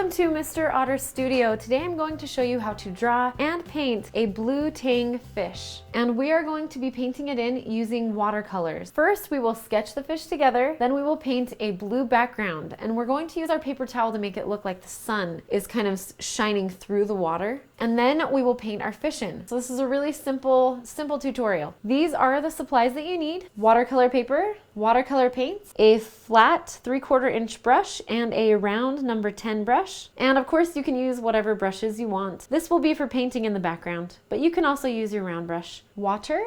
Welcome to Mr. Otter Studio. Today I'm going to show you how to draw and paint a blue tang fish. And we are going to be painting it in using watercolors. First, we will sketch the fish together, then we will paint a blue background. And we're going to use our paper towel to make it look like the sun is kind of shining through the water. And then we will paint our fish in. So this is a really simple tutorial. These are the supplies that you need: watercolor paper, watercolor paints, a flat 3/4 inch brush, and a round number 10 brush. And of course you can use whatever brushes you want. This will be for painting in the background, but you can also use your round brush. Water,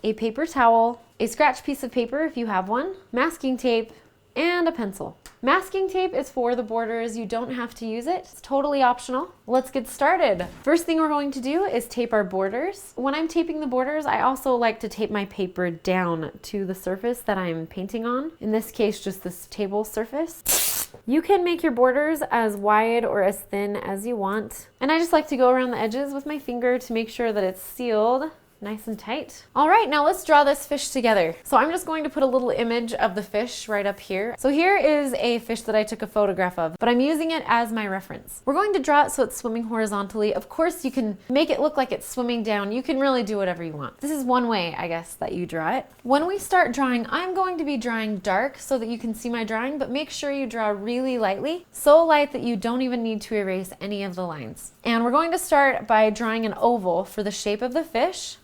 a paper towel, a scratch piece of paper if you have one, masking tape, and a pencil. Masking tape is for the borders. You don't have to use it. It's totally optional. Let's get started. First thing we're going to do is tape our borders. When I'm taping the borders, I also like to tape my paper down to the surface that I'm painting on. In this case, just this table surface. You can make your borders as wide or as thin as you want. And I just like to go around the edges with my finger to make sure that it's sealed nice and tight. All right, now let's draw this fish together. So I'm just going to put a little image of the fish right up here. So here is a fish that I took a photograph of, but I'm using it as my reference. We're going to draw it so it's swimming horizontally. Of course, you can make it look like it's swimming down. You can really do whatever you want. This is one way, I guess, that you draw it. When we start drawing, I'm going to be drawing dark so that you can see my drawing, but make sure you draw really lightly, so light that you don't even need to erase any of the lines. And we're going to start by drawing an oval for the shape of the fish.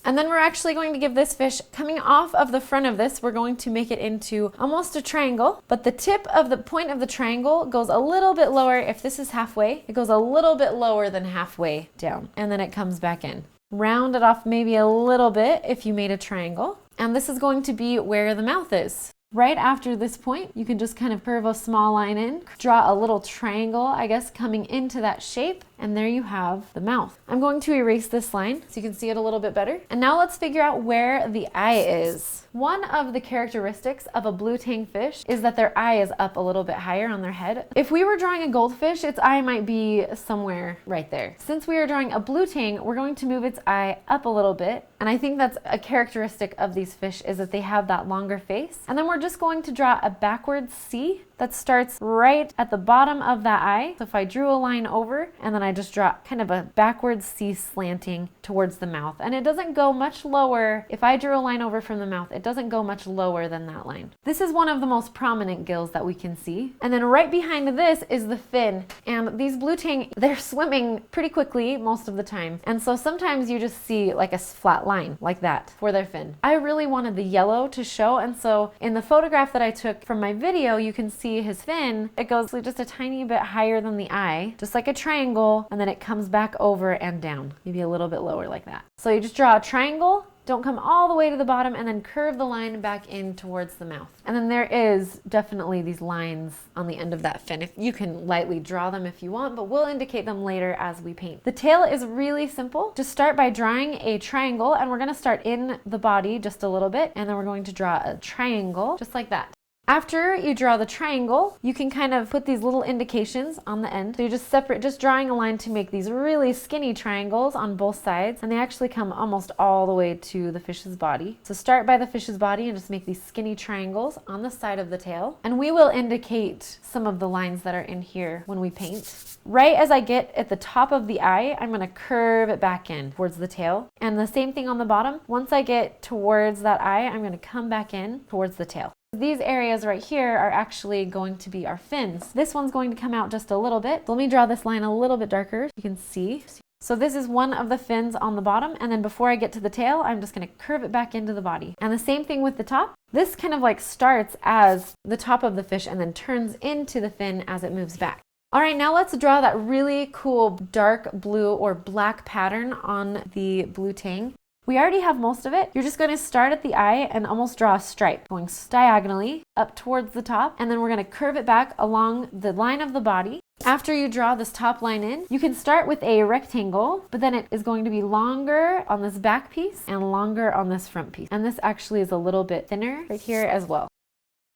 And then we're actually going to give this fish, coming off of the front of this, we're going to make it into almost a triangle, but the tip of the point of the triangle goes a little bit lower. If this is halfway, it goes a little bit lower than halfway down, and then it comes back in. Round it off maybe a little bit if you made a triangle. And this is going to be where the mouth is. Right after this point, you can just kind of curve a small line in, draw a little triangle, I guess, coming into that shape, and there you have the mouth. I'm going to erase this line so you can see it a little bit better. And now let's figure out where the eye is. One of the characteristics of a blue tang fish is that their eye is up a little bit higher on their head. If we were drawing a goldfish, its eye might be somewhere right there. Since we are drawing a blue tang, we're going to move its eye up a little bit. And I think that's a characteristic of these fish, is that they have that longer face. And then we're just going to draw a backwards C that starts right at the bottom of that eye. So if I drew a line over and then I just draw kind of a backwards C slanting towards the mouth, and it doesn't go much lower. If I drew a line over from the mouth, it doesn't go much lower than that line. This is one of the most prominent gills that we can see. And then right behind this is the fin. And these blue tang, they're swimming pretty quickly most of the time. And so sometimes you just see like a flat line like that for their fin. I really wanted the yellow to show, and so in the photograph that I took from my video, you can see his fin. It goes just a tiny bit higher than the eye, just like a triangle, and then it comes back over and down, maybe a little bit lower like that. So you just draw a triangle, don't come all the way to the bottom, and then curve the line back in towards the mouth. And then there is definitely these lines on the end of that fin. If you can lightly draw them if you want, but we'll indicate them later as we paint. The tail is really simple. Just start by drawing a triangle, and we're gonna start in the body just a little bit, and then we're going to draw a triangle just like that. After you draw the triangle, you can kind of put these little indications on the end. So you just drawing a line to make these really skinny triangles on both sides, and they actually come almost all the way to the fish's body. So start by the fish's body and just make these skinny triangles on the side of the tail. And we will indicate some of the lines that are in here when we paint. Right as I get at the top of the eye, I'm gonna curve it back in towards the tail. And the same thing on the bottom. Once I get towards that eye, I'm gonna come back in towards the tail. These areas right here are actually going to be our fins. This one's going to come out just a little bit. Let me draw this line a little bit darker so you can see. So this is one of the fins on the bottom, and then before I get to the tail, I'm just gonna curve it back into the body. And the same thing with the top. This kind of like starts as the top of the fish and then turns into the fin as it moves back. All right, now let's draw that really cool dark blue or black pattern on the blue tang. We already have most of it. You're just going to start at the eye and almost draw a stripe going diagonally up towards the top, and then we're going to curve it back along the line of the body. After you draw this top line in, you can start with a rectangle, but then it is going to be longer on this back piece and longer on this front piece. And this actually is a little bit thinner right here as well.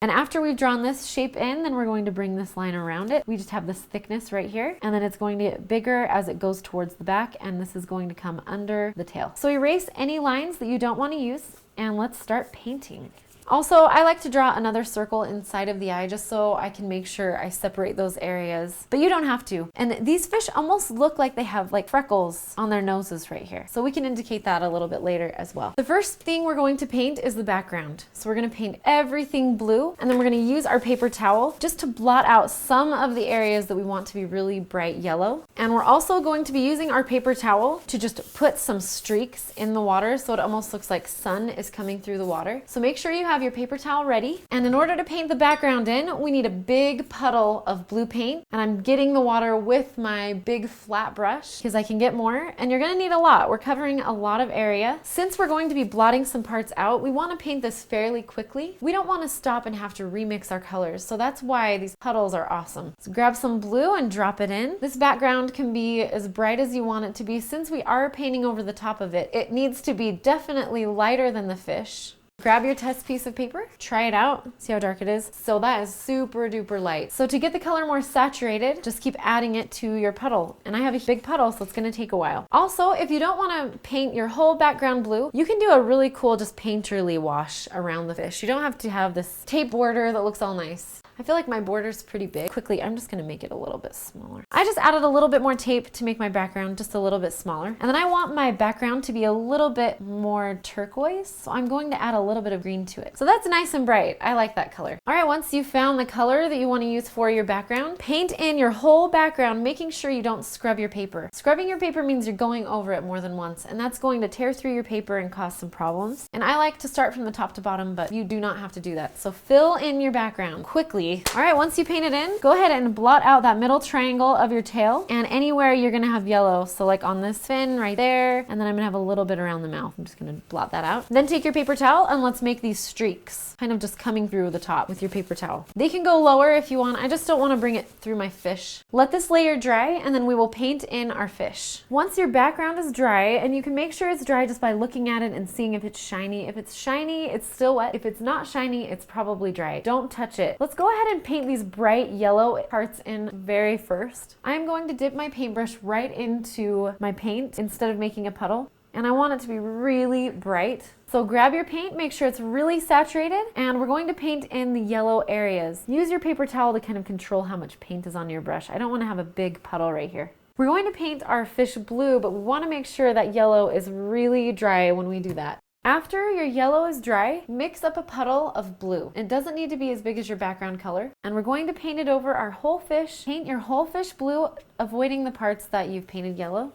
And after we've drawn this shape in, then we're going to bring this line around it. We just have this thickness right here, and then it's going to get bigger as it goes towards the back, and this is going to come under the tail. So erase any lines that you don't want to use, and let's start painting. Also, I like to draw another circle inside of the eye just so I can make sure I separate those areas, but you don't have to. And these fish almost look like they have like freckles on their noses right here. So we can indicate that a little bit later as well. The first thing we're going to paint is the background. So we're going to paint everything blue, and then we're going to use our paper towel just to blot out some of the areas that we want to be really bright yellow. And we're also going to be using our paper towel to just put some streaks in the water so it almost looks like sun is coming through the water. So make sure you have your paper towel ready. And in order to paint the background in, we need a big puddle of blue paint. And I'm getting the water with my big flat brush because I can get more. And you're going to need a lot. We're covering a lot of area. Since we're going to be blotting some parts out, we want to paint this fairly quickly. We don't want to stop and have to remix our colors. So that's why these puddles are awesome. So grab some blue and drop it in. This background can be as bright as you want it to be. Since we are painting over the top of it, it needs to be definitely lighter than the fish. Grab your test piece of paper, try it out, see how dark it is. So that is super duper light. So to get the color more saturated, just keep adding it to your puddle. And I have a big puddle, so it's gonna take a while. Also, if you don't wanna paint your whole background blue, you can do a really cool just painterly wash around the fish. You don't have to have this tape border that looks all nice. I feel like my border's pretty big. Quickly, I'm just gonna make it a little bit smaller. I just added a little bit more tape to make my background just a little bit smaller. And then I want my background to be a little bit more turquoise, so I'm going to add a little bit of green to it. So that's nice and bright. I like that color. All right, once you've found the color that you wanna use for your background, paint in your whole background, making sure you don't scrub your paper. Scrubbing your paper means you're going over it more than once, and that's going to tear through your paper and cause some problems. And I like to start from the top to bottom, but you do not have to do that. So fill in your background quickly. All right, once you paint it in, go ahead and blot out that middle triangle of your tail and anywhere you're gonna have yellow. So like on this fin right there, and then I'm gonna have a little bit around the mouth. I'm just gonna blot that out. Then take your paper towel and let's make these streaks, kind of just coming through the top with your paper towel. They can go lower if you want. I just don't wanna bring it through my fish. Let this layer dry and then we will paint in our fish. Once your background is dry, and you can make sure it's dry just by looking at it and seeing if it's shiny. If it's shiny, it's still wet. If it's not shiny, it's probably dry. Don't touch it. Let's go ahead and paint these bright yellow parts in very first. I'm going to dip my paintbrush right into my paint instead of making a puddle. And I want it to be really bright. So grab your paint, make sure it's really saturated, and we're going to paint in the yellow areas. Use your paper towel to kind of control how much paint is on your brush. I don't want to have a big puddle right here. We're going to paint our fish blue, but we want to make sure that yellow is really dry when we do that. After your yellow is dry, mix up a puddle of blue. It doesn't need to be as big as your background color. And we're going to paint it over our whole fish. Paint your whole fish blue, avoiding the parts that you've painted yellow.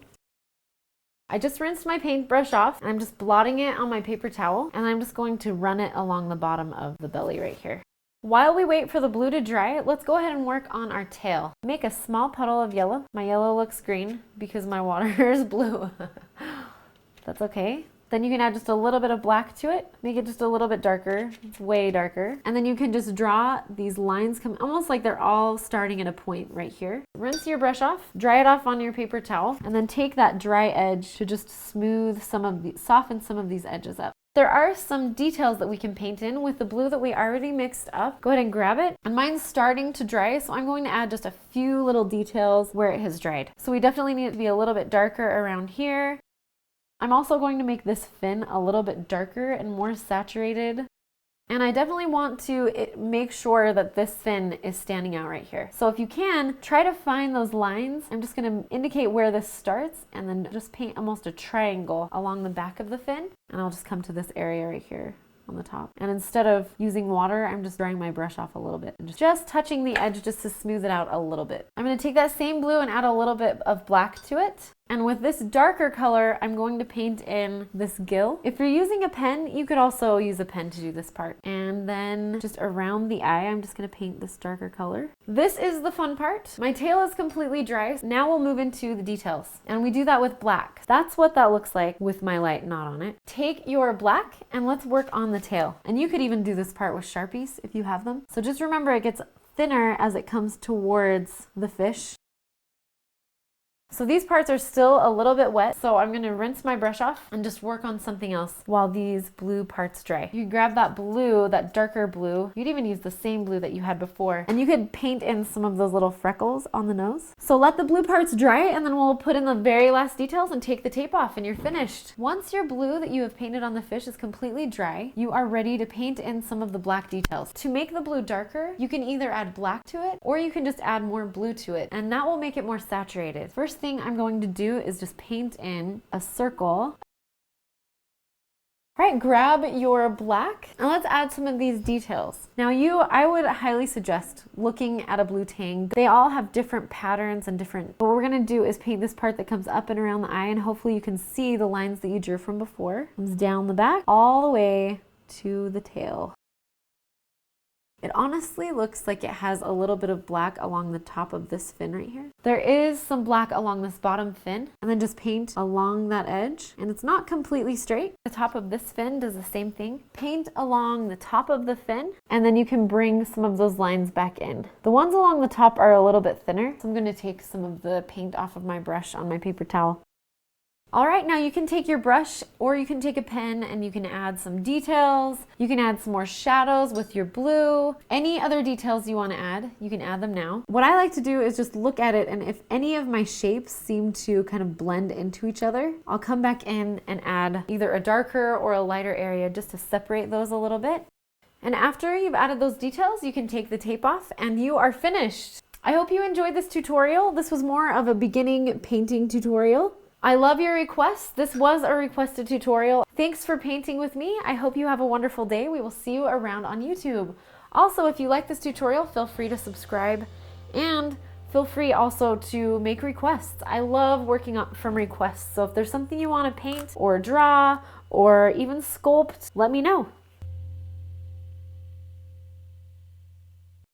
I just rinsed my paintbrush off, and I'm just blotting it on my paper towel, and I'm just going to run it along the bottom of the belly right here. While we wait for the blue to dry, let's go ahead and work on our tail. Make a small puddle of yellow. My yellow looks green because my water is blue. That's okay. Then you can add just a little bit of black to it. Make it just a little bit darker. It's way darker. And then you can just draw these lines, come almost like they're all starting at a point right here. Rinse your brush off, dry it off on your paper towel, and then take that dry edge to just smooth soften some of these edges up. There are some details that we can paint in with the blue that we already mixed up. Go ahead and grab it. And mine's starting to dry, so I'm going to add just a few little details where it has dried. So we definitely need it to be a little bit darker around here. I'm also going to make this fin a little bit darker and more saturated. And I definitely want to make sure that this fin is standing out right here. So if you can, try to find those lines. I'm just going to indicate where this starts and then just paint almost a triangle along the back of the fin. And I'll just come to this area right here on the top. And instead of using water, I'm just drying my brush off a little bit and just touching the edge just to smooth it out a little bit. I'm going to take that same blue and add a little bit of black to it. And with this darker color, I'm going to paint in this gill. If you're using a pen, you could also use a pen to do this part. And then just around the eye, I'm just gonna paint this darker color. This is the fun part. My tail is completely dry. Now we'll move into the details. And we do that with black. That's what that looks like with my light not on it. Take your black and let's work on the tail. And you could even do this part with Sharpies if you have them. So just remember it gets thinner as it comes towards the fish. So these parts are still a little bit wet, so I'm gonna rinse my brush off and just work on something else while these blue parts dry. You grab that blue, that darker blue. You'd even use the same blue that you had before, and you could paint in some of those little freckles on the nose. So let the blue parts dry, and then we'll put in the very last details and take the tape off, and you're finished. Once your blue that you have painted on the fish is completely dry, you are ready to paint in some of the black details. To make the blue darker, you can either add black to it, or you can just add more blue to it, and that will make it more saturated. First thing I'm going to do is just paint in a circle. All right, grab your black and let's add some of these details. Now I would highly suggest looking at a blue Tang. They all have different patterns and different, what we're gonna do is paint this part that comes up and around the eye, and hopefully you can see the lines that you drew from before. Comes down the back all the way to the tail. It honestly looks like it has a little bit of black along the top of this fin right here. There is some black along this bottom fin, and then just paint along that edge. And it's not completely straight. The top of this fin does the same thing. Paint along the top of the fin, and then you can bring some of those lines back in. The ones along the top are a little bit thinner, so I'm going to take some of the paint off of my brush on my paper towel. All right, now you can take your brush or you can take a pen and you can add some details. You can add some more shadows with your blue. Any other details you want to add, you can add them now. What I like to do is just look at it, and if any of my shapes seem to kind of blend into each other, I'll come back in and add either a darker or a lighter area just to separate those a little bit. And after you've added those details, you can take the tape off and you are finished. I hope you enjoyed this tutorial. This was more of a beginning painting tutorial. I love your requests. This was a requested tutorial. Thanks for painting with me. I hope you have a wonderful day. We will see you around on YouTube. Also, if you like this tutorial, feel free to subscribe and feel free also to make requests. I love working up from requests. So if there's something you want to paint or draw or even sculpt, let me know.